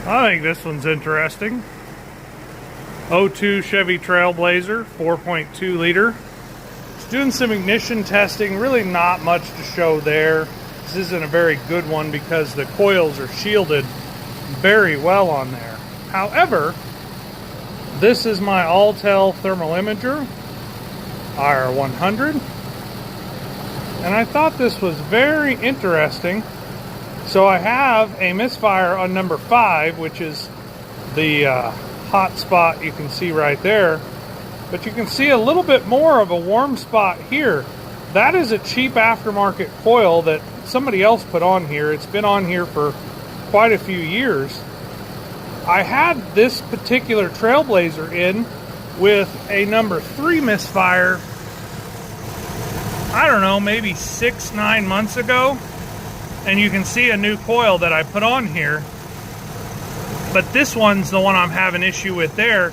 I think this one's interesting. '02 Chevy Trailblazer, 4.2 liter. It's doing some ignition testing, really not much to show there. This isn't a very good one because the coils are shielded very well on there. However, this is my Alltel thermal imager, IR100. And I thought this was very interesting. So I have a misfire on number 5, which is the hot spot you can see right there. But you can see a little bit more of a warm spot here. That is a cheap aftermarket coil that somebody else put on here. It's been on here for quite a few years. I had this particular Trailblazer in with a number 3 misfire, I don't know, maybe 6-9 months ago. And you can see a new coil that I put on here. But this one's the one I'm having issue with there.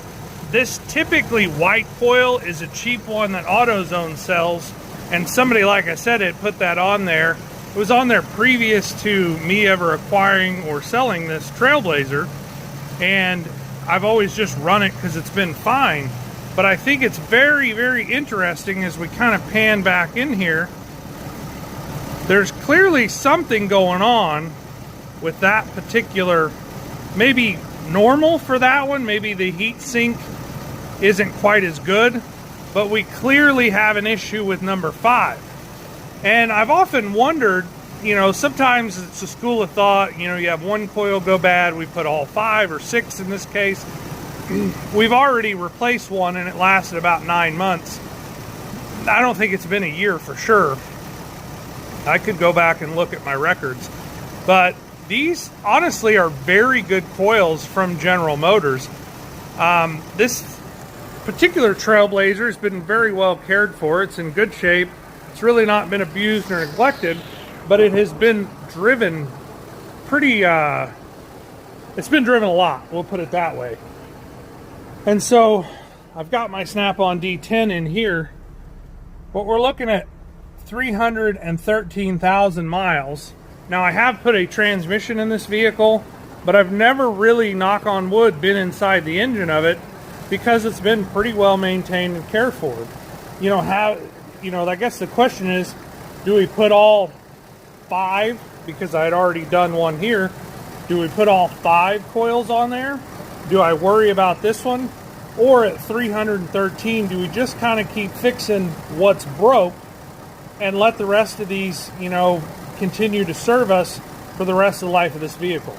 This typically white coil is a cheap one that AutoZone sells. And somebody, like I said, had put that on there. It was on there previous to me ever acquiring or selling this Trailblazer. And I've always just run it because it's been fine. But I think it's very, very interesting as we kind of pan back in here. There's clearly something going on with that particular, maybe normal for that one, maybe the heat sink isn't quite as good, but we clearly have an issue with number 5. And I've often wondered, you know, sometimes it's a school of thought, you know, you have one coil go bad, we put all 5 or 6 in this case. We've already replaced one and it lasted about 9 months. I don't think it's been a year for sure. I could go back and look at my records, but these honestly are very good coils from General Motors. This particular Trailblazer has been very well cared for. It's in good shape. It's really not been abused or neglected, but it has been driven pretty, it's been driven a lot, we'll put it that way. And so I've got my Snap-on D10 in here, but we're looking at 313,000 miles. Now I have put a transmission in this vehicle, but I've never really, knock on wood, been inside the engine of it because it's been pretty well maintained and cared for. You know, I guess the question is, do we put all 5? Because I had already done one here. Do we put all 5 coils on there? Do I worry about this one? Or at 313, do we just kind of keep fixing what's broke and let the rest of these, you know, continue to serve us for the rest of the life of this vehicle?